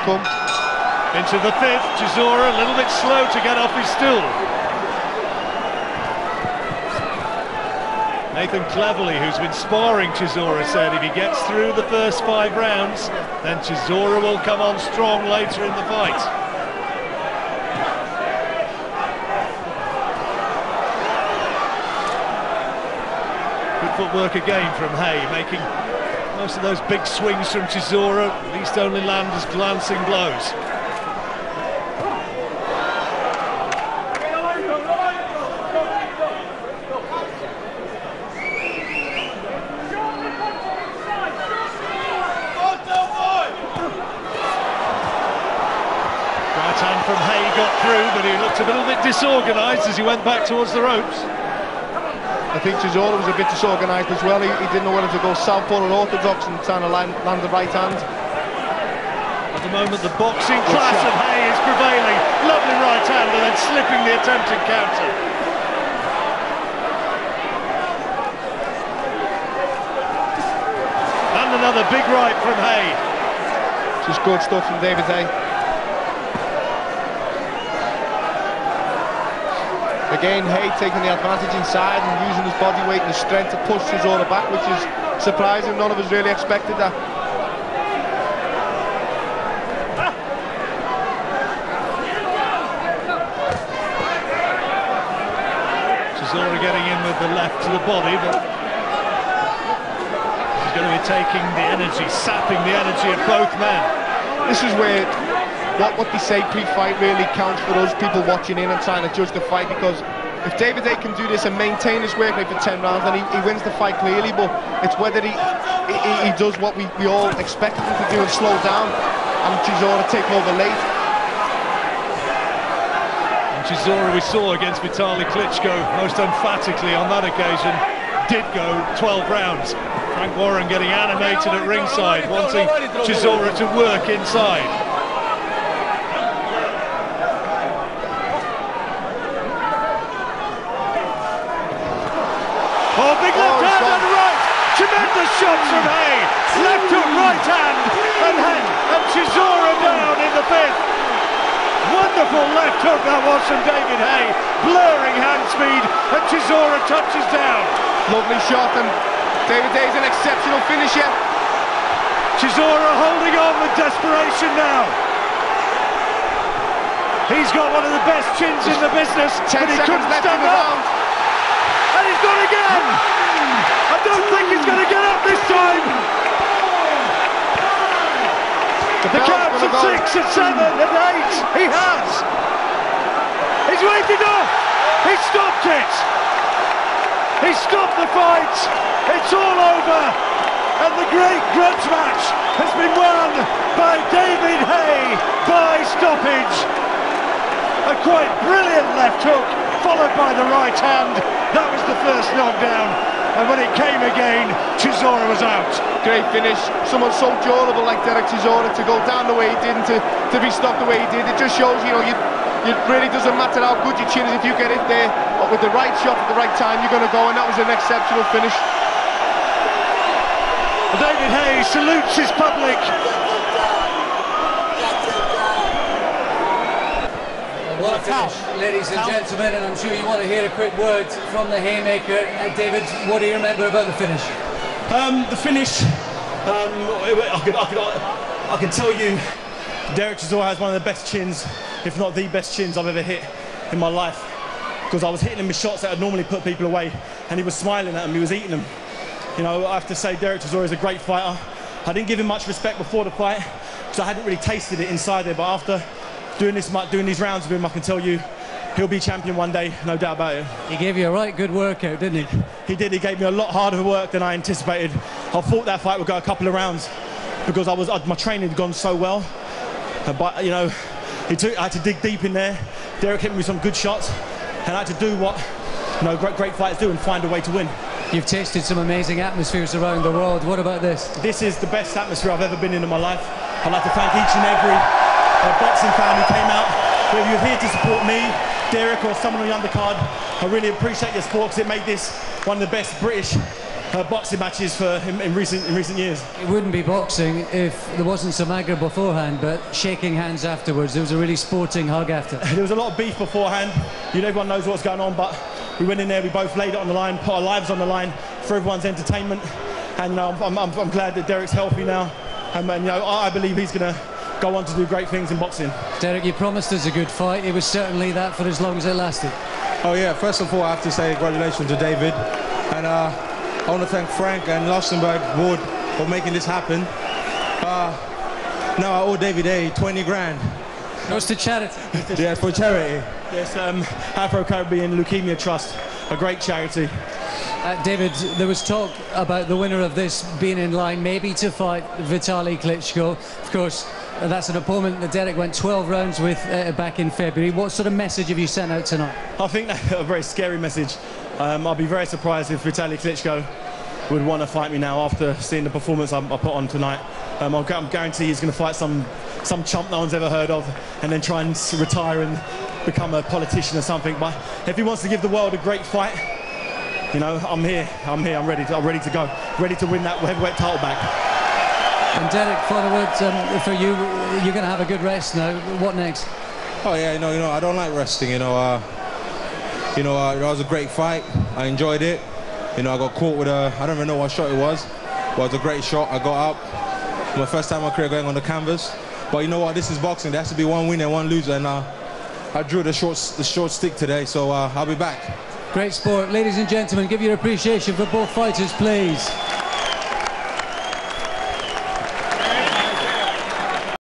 come. Into the fifth, Chisora a little bit slow to get off his stool. Nathan Cleverly, who's been sparring Chisora, said if he gets through the first 5 rounds, then Chisora will come on strong later in the fight. Good footwork again from Haye, making most of those big swings from Chisora, at least only land as glancing blows. From Haye got through, but he looked a little bit disorganised as he went back towards the ropes. I think Chisora was a bit disorganised as well. He didn't know whether to go southpaw or orthodox and trying to land the right hand. At the moment, the boxing class of Haye is prevailing. Lovely right hand and then slipping the attempted counter. And another big right from Haye. Just good stuff from David Haye. Again, Haye taking the advantage inside and using his body weight and his strength to push Chisora back, which is surprising. None of us really expected that. Chisora getting in with the left to the body, but he's going to be taking the energy, sapping the energy of both men. This is where what they say pre-fight really counts for us people watching in and trying to judge the fight, because if David Haye can do this and maintain his work rate for 10 rounds, then he wins the fight clearly, but it's whether he does what we all expected him to do and slow down, and Chisora take over late. And Chisora, we saw against Vitaly Klitschko most emphatically on that occasion, did go 12 rounds. Frank Warren getting animated at ringside, wanting Chisora to work inside. Oh, big left hand and right! Tremendous shots from Haye! Left hook, right hand, and Chisora down in the fifth. Wonderful left hook that was from David Haye. Blurring hand speed, and Chisora touches down. Lovely shot, and David Haye's an exceptional finisher. Chisora holding on with desperation now. He's got one of the best chins in the business, but he couldn't stand up. And he's gone again! I don't think he's going to get up this time! The counts at 6, at 7, at 8, he has! He's waited off! He stopped it! He stopped the fight! It's all over! And the great grudge match has been won by David Haye by stoppage! A quite brilliant left hook, followed by the right hand. That was the first knockdown, and when it came again, Chisora was out. Great finish. Someone so durable like Derek Chisora to go down the way he did and to be stopped the way he did. It just shows, you know, it really doesn't matter how good your chin is if you get it there, but with the right shot at the right time, you're going to go, and that was an exceptional finish. David Haye salutes his public. What a finish, ladies and gentlemen, and I'm sure you want to hear a quick word from the Haymaker. David, what do you remember about the finish? The finish, I can tell you, Derek Chisora has one of the best chins, if not the best chins I've ever hit in my life. Because I was hitting him with shots that would normally put people away, and he was smiling at them, he was eating them. You know, I have to say Derek Chisora is a great fighter. I didn't give him much respect before the fight, because I hadn't really tasted it inside there, but after doing these rounds with him, I can tell you he'll be champion one day, no doubt about it. He gave you a right good workout, didn't he? He did. He gave me a lot harder work than I anticipated. I thought that fight would go a couple of rounds because my training had gone so well. But you know, I had to dig deep in there. Derek hit me with some good shots, and I had to do what great fighters do and find a way to win. You've tasted some amazing atmospheres around the world. What about this? This is the best atmosphere I've ever been in my life. I'd like to thank each and every boxing fan who came out. Whether you're here to support me, Derek, or someone on the undercard, I really appreciate your support because it made this one of the best British boxing matches in recent years. It wouldn't be boxing if there wasn't some aggro beforehand, but shaking hands afterwards. There was a really sporting hug after. There was a lot of beef beforehand. Everyone knows what's going on, but we went in there, we both laid it on the line, put our lives on the line for everyone's entertainment. And I'm glad that Derek's healthy now. And I believe he's going to go on to do great things in boxing. Derek, you promised us a good fight. It was certainly that for as long as it lasted. Oh yeah, first of all, I have to say congratulations to David. And I want to thank Frank and Luxembourg Ward for making this happen. Now I owe David A 20 grand. Goes to charity. Yeah, for charity. Yes, Afro-Caribbean Leukemia Trust, a great charity. David, there was talk about the winner of this being in line maybe to fight Vitaly Klitschko. Of course, that's an opponent that Derek went 12 rounds with back in February. What sort of message have you sent out tonight? I think that's a very scary message. I'll be very surprised if Vitaly Klitschko would want to fight me now after seeing the performance I put on tonight. I guarantee he's going to fight some chump no one's ever heard of and then try and retire and become a politician or something. But if he wants to give the world a great fight, I'm here, I'm ready to go, ready to win that heavyweight title back. And Derek, final word for you, you're going to have a good rest now. What next? Oh yeah, I don't like resting, it was a great fight. I enjoyed it. I got caught with I don't even know what shot it was, but it was a great shot. I got up. My first time in my career going on the canvas. But you know what, this is boxing. There has to be one winner and one loser, and I drew the short stick today, so I'll be back. Great sport. Ladies and gentlemen, give your appreciation for both fighters, please.